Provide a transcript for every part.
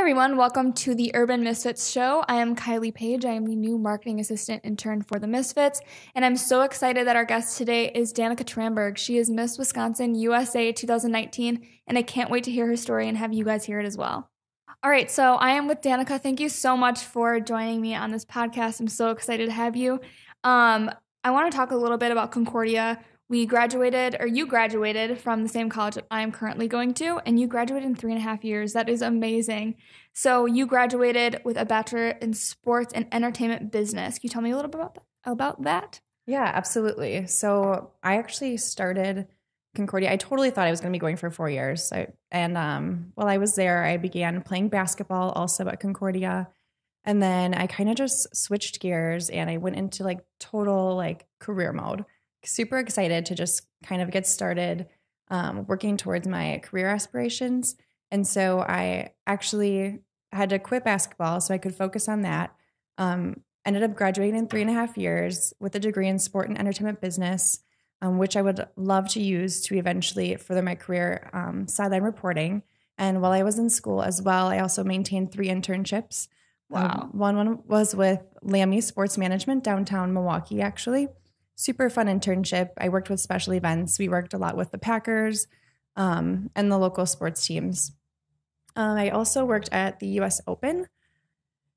everyone, welcome to the Urban Misfits show. I am Kylie Page. I am the new marketing assistant intern for the Misfits, and I'm so excited that our guest today is Danica Tramberg. She is Miss Wisconsin USA 2019, and I can't wait to hear her story and have you guys hear it as well. All right, so I am with Danica. Thank you so much for joining me on this podcast. I'm so excited to have you. I want to talk a little bit about Concordia. You graduated from the same college that I am currently going to, and you graduated in 3.5 years. That is amazing. So you graduated with a bachelor in sports and entertainment business. Can you tell me a little bit about that? Yeah, absolutely. So I actually started Concordia. I totally thought I was going to be going for 4 years. While I was there, I began playing basketball also at Concordia. And then I kind of just switched gears and I went into total career mode. Super excited to just kind of get started working towards my career aspirations. And so I actually had to quit basketball so I could focus on that. Ended up graduating in 3.5 years with a degree in sport and entertainment business, which I would love to use to eventually further my career sideline reporting. And while I was in school as well, I also maintained 3 internships. Wow. One was with Lammy Sports Management downtown Milwaukee, actually. Super fun internship. I worked with special events. We worked a lot with the Packers and the local sports teams. I also worked at the U.S. Open,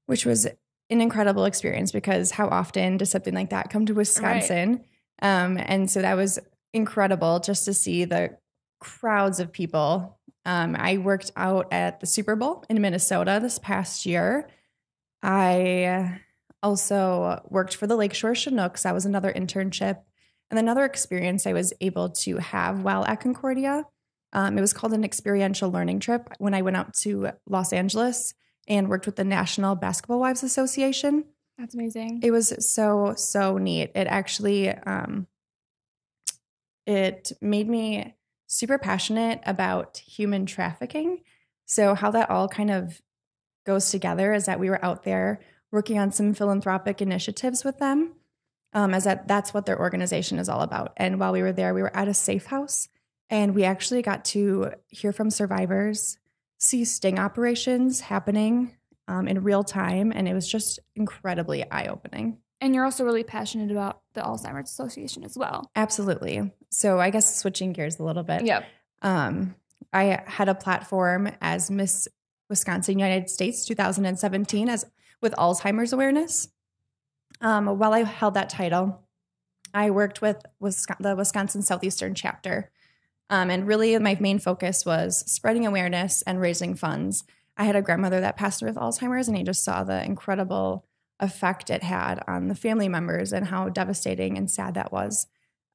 which was an incredible experience because how often does something like that come to Wisconsin? Right. And so that was incredible just to see the crowds of people. I worked out at the Super Bowl in Minnesota this past year. I also worked for the Lakeshore Chinooks. That was another internship. And another experience I was able to have while at Concordia. It was called an experiential learning trip when I went out to Los Angeles and worked with the National Basketball Wives Association. That's amazing. It was so neat. It actually, it made me super passionate about human trafficking. So how that all kind of goes together is that we were out there working on some philanthropic initiatives with them, that's what their organization is all about. And while we were there, we were at a safe house, and we actually got to hear from survivors, see sting operations happening in real time, and it was just incredibly eye-opening. And you're also really passionate about the Alzheimer's Association as well. Absolutely. So I guess switching gears a little bit. Yep. I had a platform as Miss Wisconsin United States 2017 with Alzheimer's awareness. While I held that title, I worked with the Wisconsin Southeastern chapter. And really my main focus was spreading awareness and raising funds. I had a grandmother that passed away with Alzheimer's, and I just saw the incredible effect it had on the family members and how devastating and sad that was.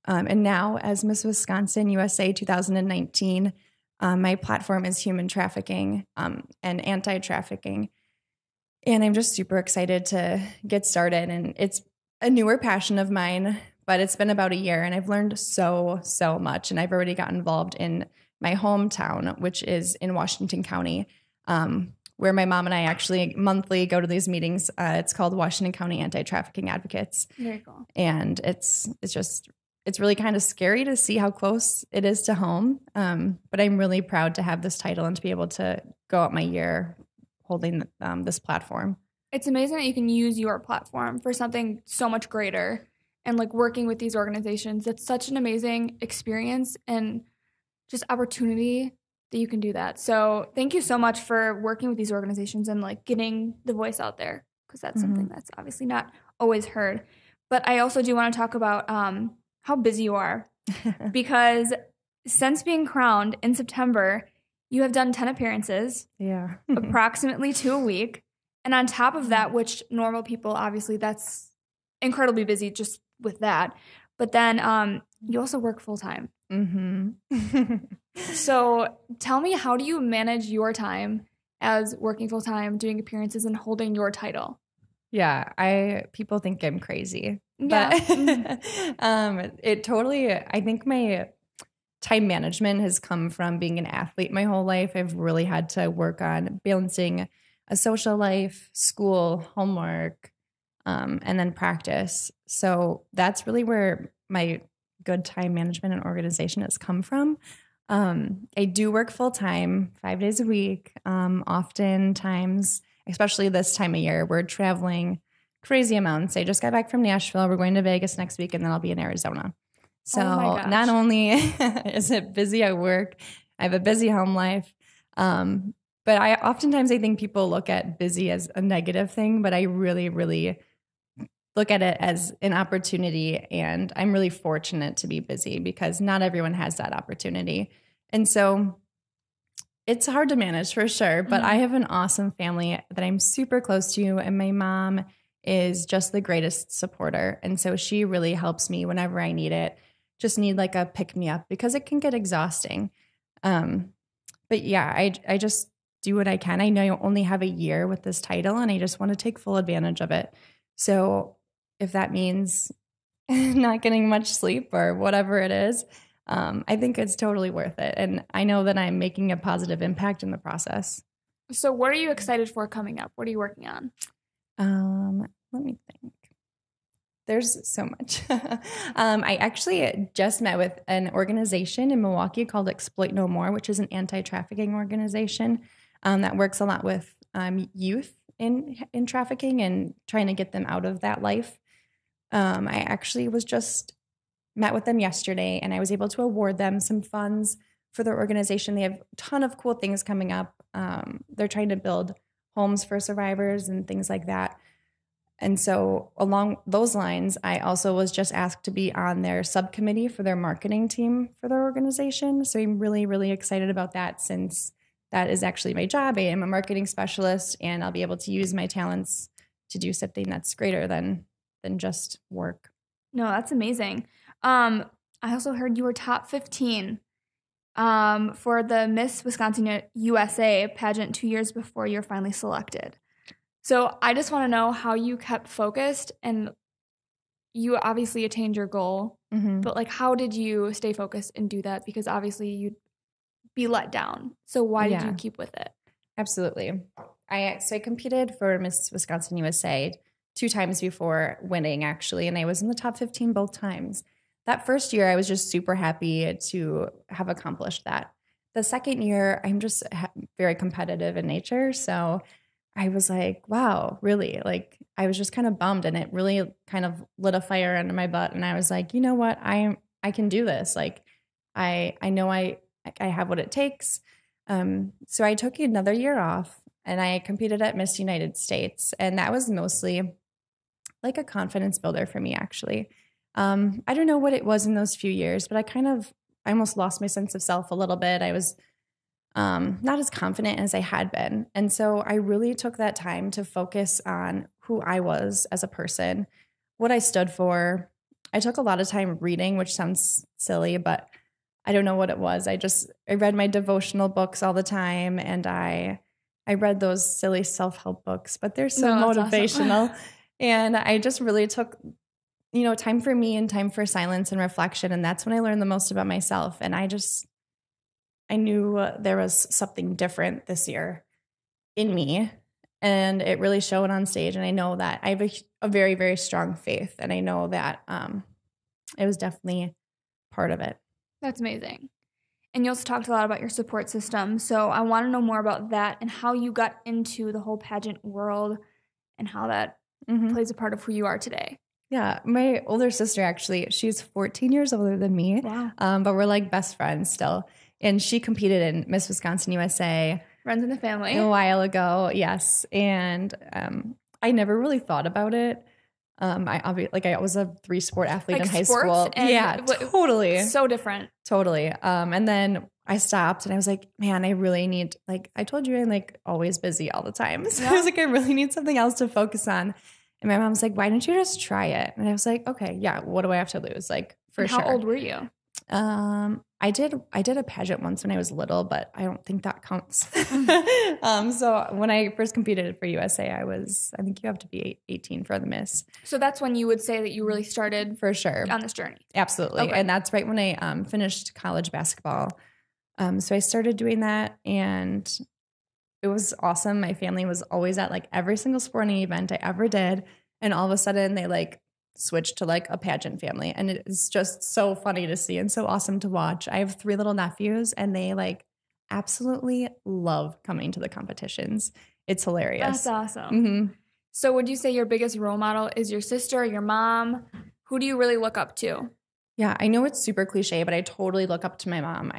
And now as Miss Wisconsin USA 2019, my platform is human trafficking and anti-trafficking. And I'm just super excited to get started. And it's a newer passion of mine, but it's been about a year and I've learned so much. And I've already got involved in my hometown, which is in Washington County, where my mom and I actually monthly go to these meetings. It's called Washington County Anti-Trafficking Advocates. Very cool. And it's really kind of scary to see how close it is to home. But I'm really proud to have this title and to be able to go out my year holding this platform. It's amazing that you can use your platform for something so much greater, and working with these organizations. It's such an amazing experience and just opportunity that you can do that. So thank you so much for working with these organizations and getting the voice out there, because that's something that's obviously not always heard. But I also do want to talk about how busy you are, because since being crowned in September, you have done 10 appearances, approximately 2 a week. And on top of that, which normal people, obviously, that's incredibly busy just with that. But then you also work full time. Mm-hmm. So tell me, how do you manage your time as working full time, doing appearances, and holding your title? Yeah, people think I'm crazy. Yeah. But I think my time management has come from being an athlete my whole life. I've really had to work on balancing a social life, school, homework, and then practice. So that's really where my good time management and organization has come from. I do work full time, 5 days a week. Oftentimes, especially this time of year, we're traveling crazy amounts. I just got back from Nashville. We're going to Vegas next week, and then I'll be in Arizona. So not only is it busy at work, I have a busy home life. But oftentimes I think people look at busy as a negative thing, but I really, really look at it as an opportunity. And I'm really fortunate to be busy because not everyone has that opportunity. And so it's hard to manage for sure, but I have an awesome family that I'm super close to. And my mom is just the greatest supporter. And so she really helps me whenever I need it. Just need like a pick me up because it can get exhausting. But yeah, I just do what I can. I know I only have a year with this title and I just want to take full advantage of it. So if that means not getting much sleep or whatever it is, I think it's totally worth it. And I know that I'm making a positive impact in the process. So what are you excited for coming up? What are you working on? Let me think. There's so much. I actually just met with an organization in Milwaukee called Exploit No More, which is an anti-trafficking organization that works a lot with youth in trafficking and trying to get them out of that life. I actually was just met with them yesterday, and I was able to award them some funds for their organization. They have a ton of cool things coming up. They're trying to build homes for survivors and things like that. And so along those lines, I also was just asked to be on their subcommittee for their marketing team for their organization. So I'm really, really excited about that since that is actually my job. I am a marketing specialist and I'll be able to use my talents to do something that's greater than just work. No, that's amazing. I also heard you were top 15 for the Miss Wisconsin USA pageant 2 years before you were finally selected. So I just want to know how you kept focused, and you obviously attained your goal, but like how did you stay focused and do that? Because obviously you'd be let down. So why did you keep with it? Absolutely. I competed for Miss Wisconsin USA 2 times before winning, actually, and I was in the top 15 both times. That first year, I was just super happy to have accomplished that. The second year, I'm just very competitive in nature, so I was like, wow, really? Like, I was just kind of bummed, and it really kind of lit a fire under my butt. And I was like, you know what? I can do this. Like, I know I have what it takes. So I took another year off, and I competed at Miss United States, and that was mostly like a confidence builder for me, actually. I don't know what it was in those few years, but I almost lost my sense of self a little bit. I was not as confident as I had been. And so I really took that time to focus on who I was as a person, what I stood for. I took a lot of time reading, which sounds silly, but I don't know what it was. I read my devotional books all the time, and I read those silly self-help books, but they're so motivational. Awesome. And I just really took, time for me and time for silence and reflection. And that's when I learned the most about myself. And I knew there was something different this year in me, and it really showed on stage. And I know that I have a very, very strong faith, and I know that it was definitely part of it. That's amazing. And you also talked a lot about your support system. So I want to know more about that and how you got into the whole pageant world and how that plays a part of who you are today. Yeah, my older sister, actually, she's 14 years older than me. Wow. But we're like best friends still. And she competed in Miss Wisconsin USA. Runs in the family. A while ago, yes. And I never really thought about it. I was a 3-sport athlete in high school. Totally. So different. Totally. And then I stopped and I was like, man, I really need, I told you I'm always busy all the time. So I was like, I really need something else to focus on. And my mom's like, why don't you just try it? And I was like, okay, yeah, what do I have to lose? For sure. How old were you? I did a pageant once when I was little, but I don't think that counts. So when I first competed for USA, I think you have to be 18 for the Miss. So that's when you would say that you really started for sure on this journey. Absolutely. Okay. And that's right when I finished college basketball. So I started doing that, and it was awesome. My family was always at every single sporting event I ever did. And all of a sudden they switched to like a pageant family. And it is just so funny to see and so awesome to watch. I have 3 little nephews and they like absolutely love coming to the competitions. It's hilarious. That's awesome. Mm-hmm. So would you say your biggest role model is your sister, your mom? Who do you really look up to? Yeah, I know it's super cliche, but I totally look up to my mom.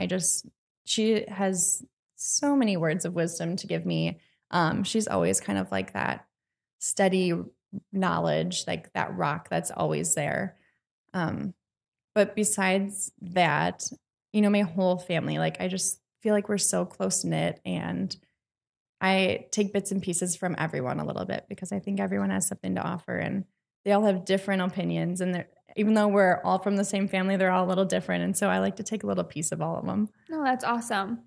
She has so many words of wisdom to give me. She's always kind of like that steady knowledge, like that rock that's always there. But besides that, you know, my whole family, like I just feel like we're so close knit, and I take bits and pieces from everyone a little bit because I think everyone has something to offer, and they all have different opinions. And even though we're all from the same family, they're all a little different. And so I like to take a little piece of all of them. No, that's awesome.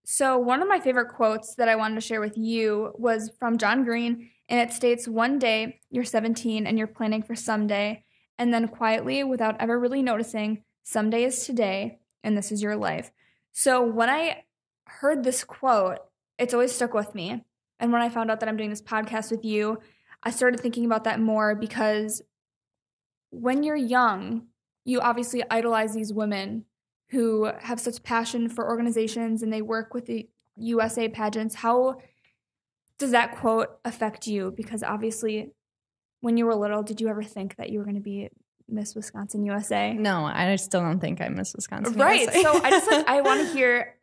So one of my favorite quotes that I wanted to share with you was from John Green, and it states, "One day you're 17 and you're planning for someday, and then quietly, without ever really noticing, someday is today, and this is your life." So when I heard this quote, it's always stuck with me. And when I found out that I'm doing this podcast with you, I started thinking about that more, because when you're young, you obviously idolize these women who have such passion for organizations and they work with the USA pageants. How does that quote affect you? Because obviously when you were little, did you ever think that you were going to be Miss Wisconsin USA? No, I still don't think I'm Miss Wisconsin Right. USA. So I just I want to hear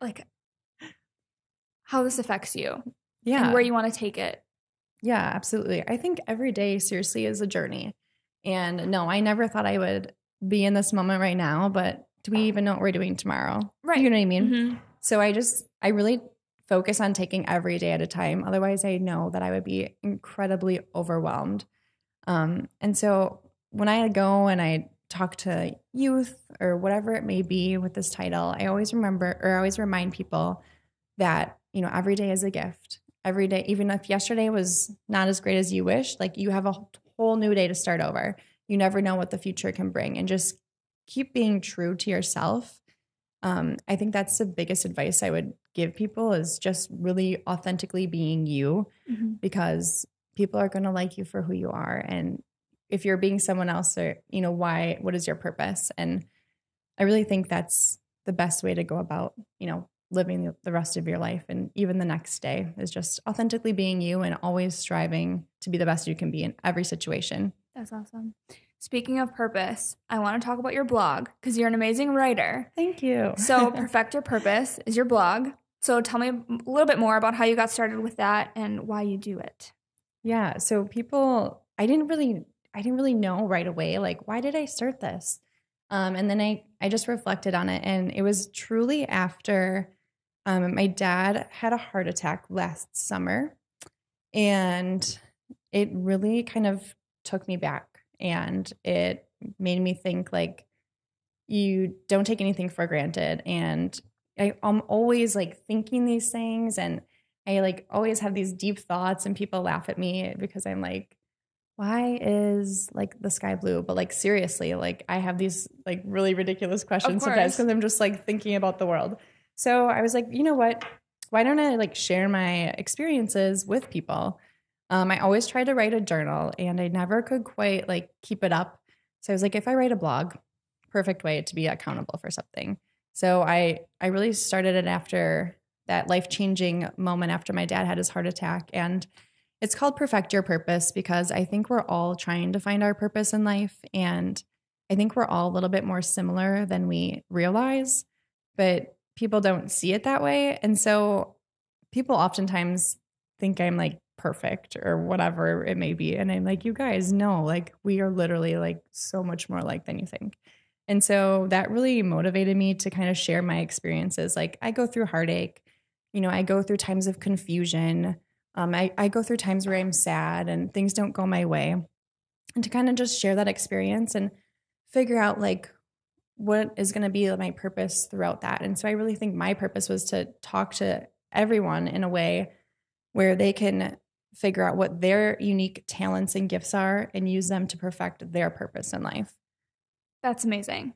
how this affects you. Yeah. And where you want to take it. Yeah, absolutely. I think every day seriously is a journey. And no, I never thought I would be in this moment right now, but do we even know what we're doing tomorrow? Right. You know what I mean? Mm-hmm. So I really focus on taking every day at a time. Otherwise, I know that I would be incredibly overwhelmed. And so when I go and I talk to youth or whatever it may be with this title, I always remind people that, you know, every day is a gift. Every day, even if yesterday was not as great as you wished, like you have a whole new day to start over. You never know what the future can bring, and just keep being true to yourself. I think that's the biggest advice I would give people, is just really authentically being you, Mm-hmm. because people are going to like you for who you are. And if you're being someone else, or, you know, what is your purpose? And I really think that's the best way to go about, you know, living the rest of your life, and even the next day, is just authentically being you and always striving to be the best you can be in every situation. That's awesome. Speaking of purpose, I want to talk about your blog, because you're an amazing writer. Thank you. So Perfect Your Purpose is your blog. So tell me a little bit more about how you got started with that and why you do it. Yeah. So I didn't really know right away, like, why did I start this? And then I just reflected on it, and it was truly after my dad had a heart attack last summer, and it really kind of took me back, and it made me think, like, you don't take anything for granted. And I'm always like thinking these things, and I like always have these deep thoughts, and people laugh at me because I'm like, why is like the sky blue? But like, seriously, like I have these like really ridiculous questions sometimes because I'm just like thinking about the world. So I was like, you know what? Why don't I like share my experiences with people? I always try to write a journal, and I never could quite like keep it up. So I was like, if I write a blog, perfect way to be accountable for something. So I really started it after that life-changing moment after my dad had his heart attack. And it's called Perfect Your Purpose because I think we're all trying to find our purpose in life. And I think we're all a little bit more similar than we realize, but people don't see it that way. And so people oftentimes think I'm like perfect or whatever it may be. And I'm like, you guys know, like we are literally like so much more alike than you think. And so that really motivated me to kind of share my experiences. Like I go through heartache, you know, I go through times of confusion. I go through times where I'm sad and things don't go my way, and to kind of just share that experience and figure out like what is going to be my purpose throughout that. And so I really think my purpose was to talk to everyone in a way where they can figure out what their unique talents and gifts are and use them to perfect their purpose in life. That's amazing.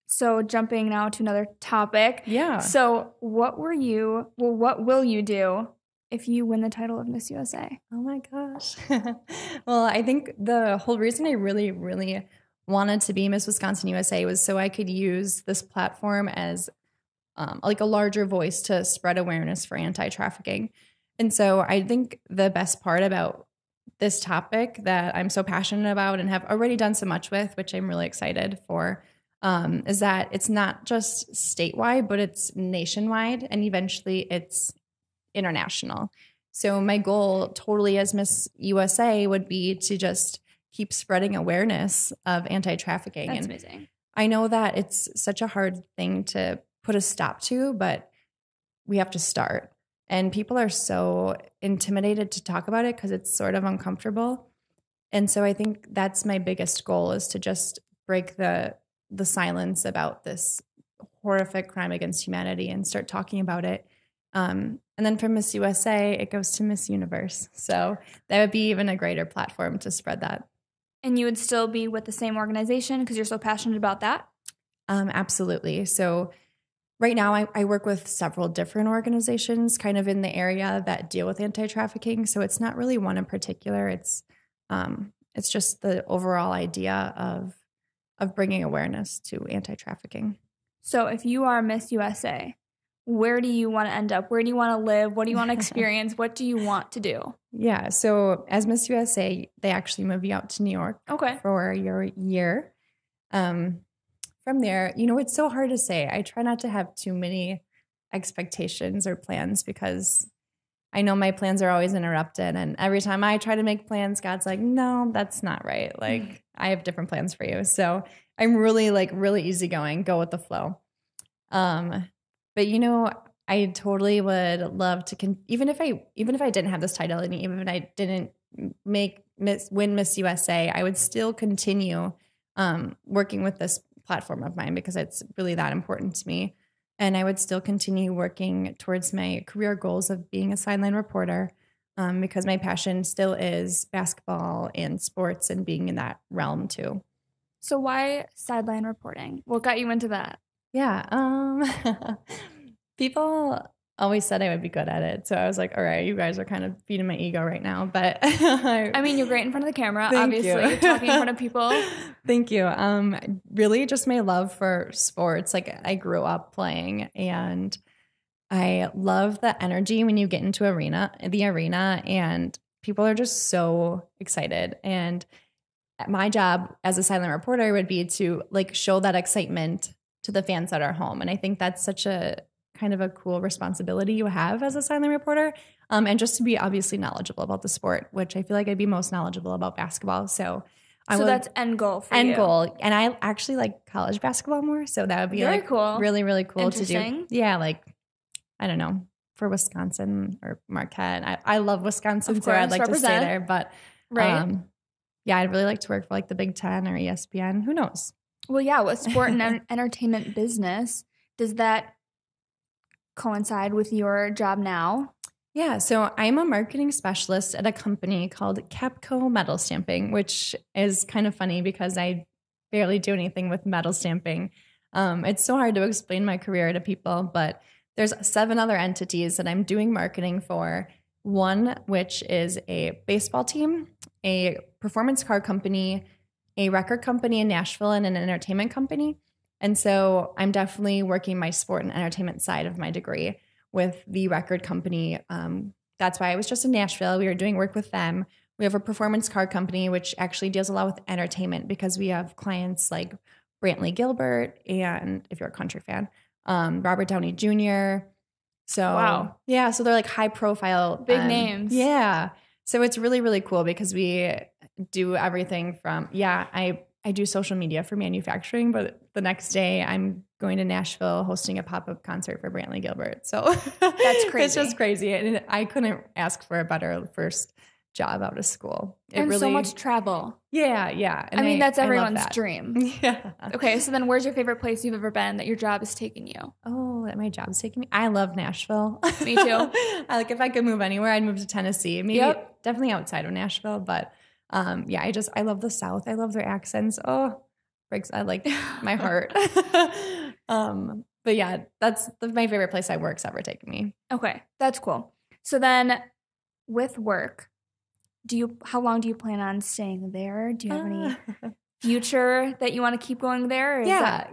So jumping now to another topic. Yeah. So what will you do if you win the title of Miss USA? Oh my gosh. Well, I think the whole reason I really, really wanted to be Miss Wisconsin USA was so I could use this platform as like a larger voice to spread awareness for anti-trafficking. And so I think the best part about this topic that I'm so passionate about and have already done so much with, which I'm really excited for, is that it's not just statewide, but it's nationwide, and eventually it's international. So my goal totally as Miss USA would be to just keep spreading awareness of anti-trafficking. That's and amazing. I know that it's such a hard thing to put a stop to, but we have to start. And people are so intimidated to talk about it because it's sort of uncomfortable. And so I think that's my biggest goal, is to just break the silence about this horrific crime against humanity and start talking about it. And then from Miss USA, it goes to Miss Universe. So that would be even a greater platform to spread that. And you would still be with the same organization because you're so passionate about that? Absolutely. So right now I work with several different organizations kind of in the area that deal with anti-trafficking. So it's not really one in particular. It's just the overall idea of bringing awareness to anti-trafficking. So if you are Miss USA, where do you want to end up? Where do you want to live? What do you want to experience? What do you want to do? Yeah. So as Miss USA, they actually move you out to New York for your year. From there, it's so hard to say. I try not to have too many expectations or plans because I know my plans are always interrupted. And every time I try to make plans, God's like, no, that's not right. Like, I have different plans for you. So I'm really easygoing, go with the flow. But I totally would love to even if I didn't have this title, and even if I didn't win Miss USA, I would still continue working with this platform of mine because it's really that important to me. And I would still continue working towards my career goals of being a sideline reporter because my passion still is basketball and sports and being in that realm too. So why sideline reporting? What got you into that? Yeah. People always said I would be good at it. So I was like, all right, you guys are kind of feeding my ego right now. But I mean, you're great in front of the camera, obviously. You're talking in front of people. Thank you. Really just my love for sports. Like, I grew up playing, and I love the energy when you get into the arena and people are just so excited. And my job as a silent reporter would be to show that excitement to the fans that are home. And I think that's such a kind of a cool responsibility you have as a silent reporter. And just to be obviously knowledgeable about the sport, which I feel like I'd be most knowledgeable about basketball. So that's end goal for you. End goal. And I actually like college basketball more. So that would be very cool. Really, really cool to do. Yeah. I don't know, for Wisconsin or Marquette. I love Wisconsin, so I'd like to stay there. But yeah, I'd really like to work for the Big Ten or ESPN. Who knows? Well, yeah, with sport and entertainment business, does that coincide with your job now? Yeah, so I'm a marketing specialist at a company called Capco Metal Stamping, which is kind of funny because I barely do anything with metal stamping. It's so hard to explain my career to people, but there's 7 other entities that I'm doing marketing for. One, which is a baseball team, a performance car company, a record company in Nashville, and an entertainment company. And so I'm definitely working my sport and entertainment side of my degree with the record company. That's why I was just in Nashville. We were doing work with them. We have a performance car company, which actually deals a lot with entertainment because we have clients like Brantley Gilbert and, if you're a country fan, Robert Downey Jr. So wow. Yeah, so they're high profile. Big names. Yeah. So it's really, really cool because we do everything from, I do social media for manufacturing, but the next day I'm going to Nashville hosting a pop-up concert for Brantley Gilbert. So that's crazy. It's just crazy. And I couldn't ask for a better first job out of school. And so much travel. Yeah, yeah. And I mean, that's everyone's dream. Yeah. Okay, so then where's your favorite place you've ever been that your job has taken you? Oh, that my job's taking me? I love Nashville. Me too. If I could move anywhere, I'd move to Tennessee. Maybe definitely outside of Nashville, but I love the South. I love their accents. Oh, breaks my heart. But yeah, that's my favorite place I work's ever taken me. Okay, that's cool. So then with work, how long do you plan on staying there? Do you have any future that you want to keep going there? Yeah.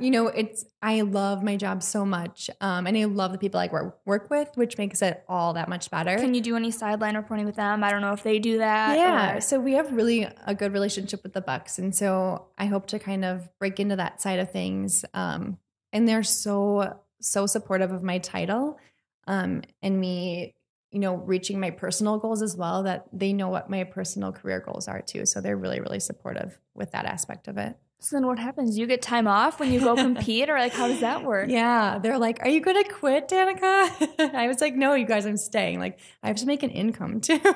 I love my job so much. And I love the people I work with, which makes it all that much better. Can you do any sideline reporting with them? I don't know if they do that. Yeah. So we have really a good relationship with the Bucks. And so I hope to kind of break into that side of things. And they're so supportive of my title, and me, reaching my personal goals as well, that they know what my personal career goals are too. So they're really, really supportive with that aspect of it. So then what happens? You get time off when you go compete, or like, how does that work? Yeah. They're like, are you going to quit, Danica? I was like, no, you guys, I'm staying. Like, I have to make an income too. So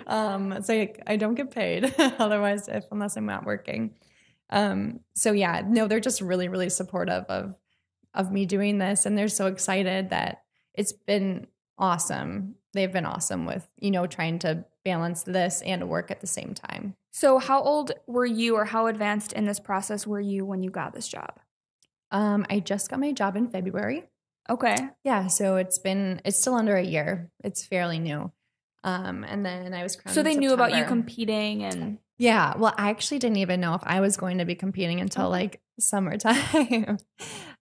I don't get paid otherwise, unless I'm not working. So yeah, no, they're just really, really supportive of me doing this. And they're so excited that it's been awesome. They've been awesome with, trying to balance this and work at the same time. So how old were you, or how advanced in this process were you when you got this job? I just got my job in February. Okay. Yeah. So it's still under a year. It's fairly new. And then I was crowned So they in knew about you September. competing and. Yeah. Well, I actually didn't even know if I was going to be competing until like summertime.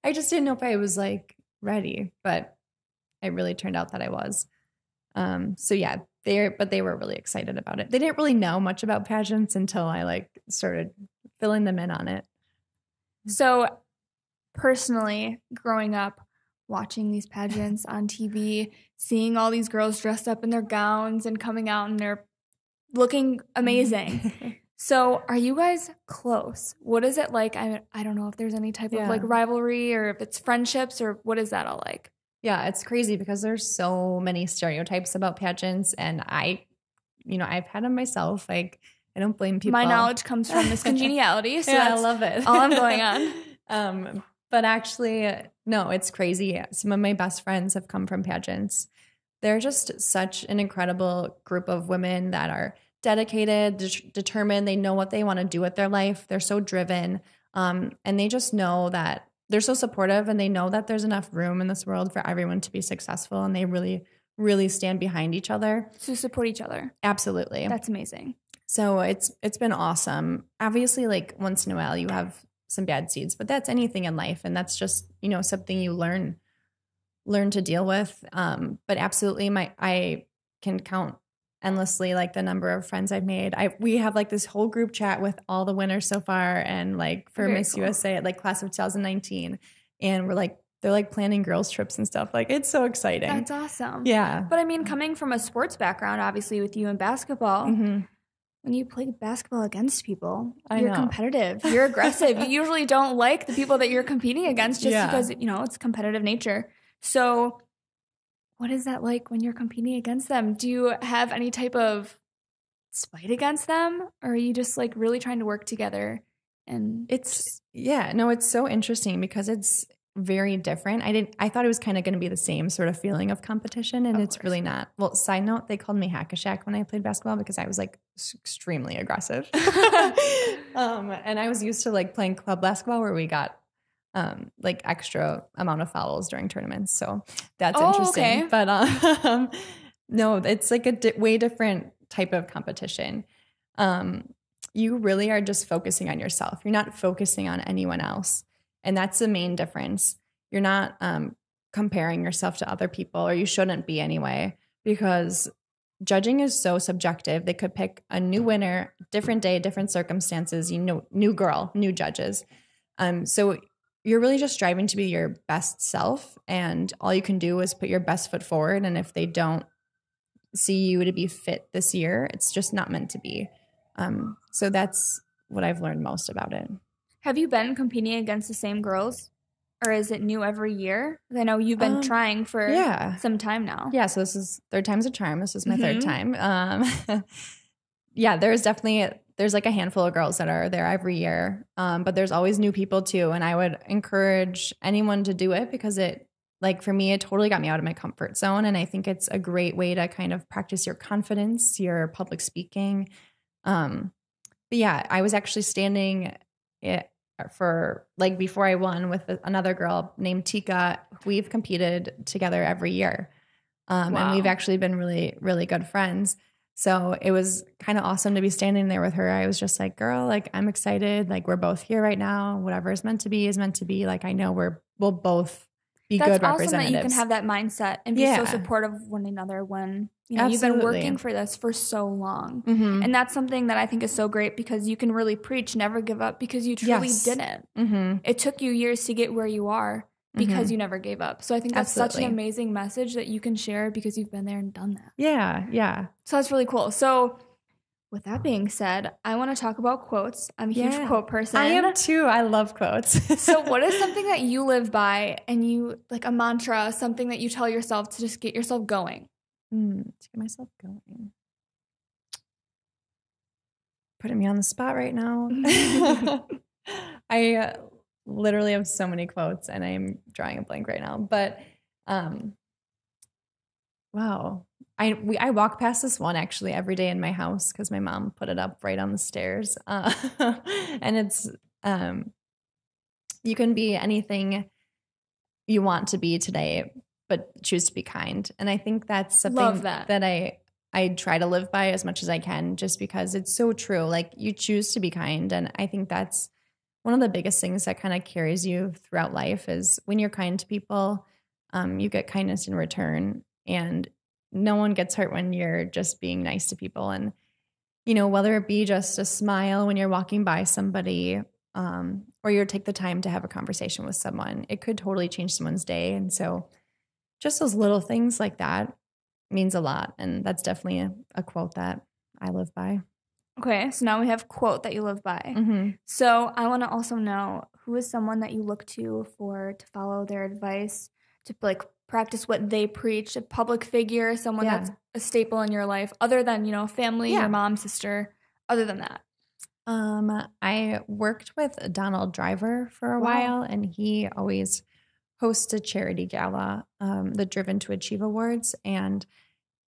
I just didn't know if I was like ready, but it really turned out that I was. So yeah, they were really excited about it. They didn't really know much about pageants until I like started filling them in on it. So personally, growing up, watching these pageants on TV, seeing all these girls dressed up in their gowns and coming out and they're looking amazing. So are you guys close? What is it like? I don't know if there's any type of like rivalry, or if it's friendships, or what is that all like? Yeah, it's crazy because there's so many stereotypes about pageants, and I've had them myself. Like, I don't blame people. My knowledge comes from Miss Congeniality, so I love it. all I'm going on. But actually, no, it's crazy. Some of my best friends have come from pageants. They're just such an incredible group of women that are dedicated, determined. They know what they want to do with their life. They're so driven, and they just know that. They're so supportive, and they know that there's enough room in this world for everyone to be successful, and they really, really stand behind each other. To support each other. Absolutely. That's amazing. So it's been awesome. Obviously, like once in a while you have some bad seeds, but that's anything in life, and that's just, something you learn to deal with. But absolutely, I can count endlessly like the number of friends I've made. We have like this whole group chat with all the winners so far, and like for Very Miss cool. USA, like class of 2019, and they're like planning girls trips and stuff. Like, it's so exciting. That's awesome. Yeah. But I mean, coming from a sports background, obviously with you in basketball, when you play basketball against people, you're competitive, you're aggressive. You usually don't like the people that you're competing against just because, it's competitive nature. So what is that like when you're competing against them? Do you have any type of spite against them, or are you just like really trying to work together? And it's so interesting because it's very different. I thought it was kind of going to be the same sort of feeling of competition, and it's really not. Well, side note, they called me Hack-a-Shack when I played basketball because I was like extremely aggressive. And I was used to like playing club basketball where we got like extra amount of fouls during tournaments. So that's interesting. Okay. But no, it's like a way different type of competition. You really are just focusing on yourself. You're not focusing on anyone else. And that's the main difference. You're not comparing yourself to other people, or you shouldn't be anyway, because judging is so subjective. They could pick a new winner, different day, different circumstances, new girl, new judges. So you're really just striving to be your best self, and all you can do is put your best foot forward. And if they don't see you to be fit this year, it's just not meant to be. So that's what I've learned most about it. Have you been competing against the same girls, or is it new every year? I know you've been trying for some time now. Yeah, so this is third time's a charm. This is my third time. Yeah, there's like a handful of girls that are there every year, but there's always new people too. And I would encourage anyone to do it because for me, it totally got me out of my comfort zone. And I think it's a great way to kind of practice your confidence, your public speaking. But yeah, I was actually standing before I won with another girl named Tika. We've competed together every year. Wow. And we've actually been really, really good friends. So it was kind of awesome to be standing there with her. I was just like, girl, like, I'm excited. Like, we're both here right now. Whatever is meant to be is meant to be. Like, I know we'll both be That's good awesome representatives. that you can have that mindset and be so supportive of one another when you've been working for this for so long. Mm-hmm. And that's something that I think is so great because you can really preach, never give up, because you truly didn't. Mm-hmm. It took you years to get where you are because you never gave up. So I think that's such an amazing message that you can share because you've been there and done that. Yeah. So that's really cool. So with that being said, I want to talk about quotes. I'm a huge quote person. I am too. I love quotes. So what is something that you live by and you, like a mantra, something that you tell yourself to just get yourself going? To get myself going. Putting me on the spot right now. I literally have so many quotes and I'm drawing a blank right now. But wow. I walk past this one actually every day in my house because my mom put it up right on the stairs. And it's you can be anything you want to be today, but choose to be kind. And I think that's something that I try to live by as much as I can, just because it's so true. Like, you choose to be kind. And I think that's one of the biggest things that kind of carries you throughout life is when you're kind to people, you get kindness in return. And no one gets hurt when you're just being nice to people. And, whether it be just a smile when you're walking by somebody, or you take the time to have a conversation with someone, it could totally change someone's day. And so just those little things like that means a lot. And that's definitely a quote that I live by. Okay, so now we have quote that you live by. Mm-hmm. So I want to also know, who is someone that you look to follow their advice, to practice what they preach, a public figure, someone that's a staple in your life, other than, family, your mom, sister, other than that? I worked with Donald Driver for a while, and he always hosts a charity gala, the Driven to Achieve Awards. And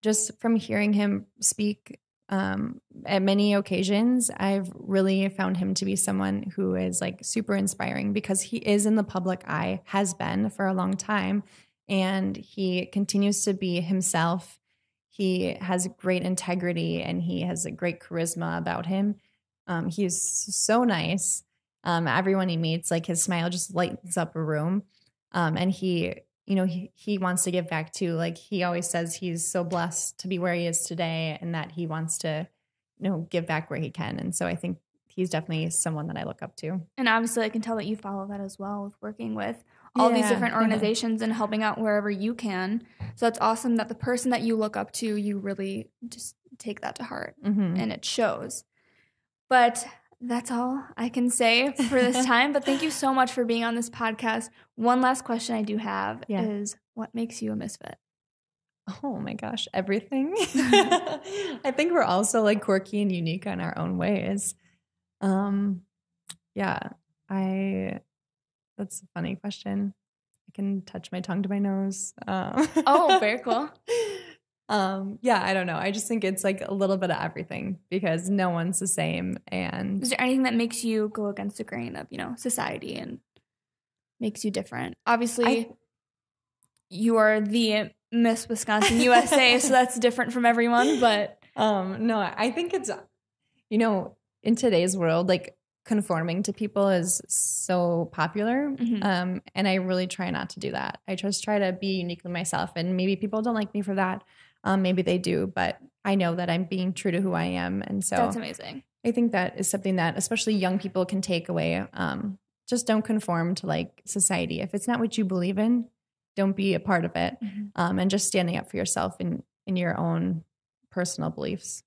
just from hearing him speak at many occasions, I've really found him to be someone who is super inspiring, because he is in the public eye, has been for a long time, and he continues to be himself. He has great integrity and he has a great charisma about him. He's so nice. Everyone he meets, his smile just lights up a room. And he wants to give back too. He always says he's so blessed to be where he is today, and that he wants to, give back where he can. And so I think he's definitely someone that I look up to. And obviously I can tell that you follow that as well, with working with all these different organizations and helping out wherever you can. So it's awesome that the person that you look up to, you really just take that to heart, and it shows. But that's all I can say for this time. But thank you so much for being on this podcast. One last question I do have is, what makes you a misfit? Oh my gosh, everything. I think we're also quirky and unique in our own ways. That's a funny question. I can touch my tongue to my nose. Oh, very cool. I don't know. I just think it's a little bit of everything, because no one's the same. And is there anything that makes you go against the grain of, society and makes you different? Obviously, you are the Miss Wisconsin USA, so that's different from everyone. But no, I think it's, in today's world, conforming to people is so popular. And I really try not to do that. I just try to be uniquely myself, and maybe people don't like me for that. Maybe they do, but I know that I'm being true to who I am. And so that's amazing. I think that is something that especially young people can take away. Just don't conform to society. If it's not what you believe in, don't be a part of it. And just standing up for yourself in your own personal beliefs.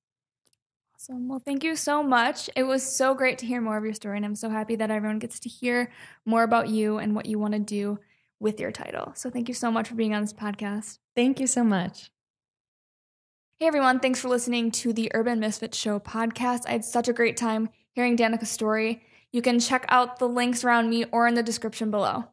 Awesome. Well, thank you so much. It was so great to hear more of your story, and I'm so happy that everyone gets to hear more about you and what you want to do with your title. So thank you so much for being on this podcast. Thank you so much. Hey everyone, thanks for listening to the Urban Misfits Show podcast. I had such a great time hearing Danica's story. You can check out the links around me or in the description below.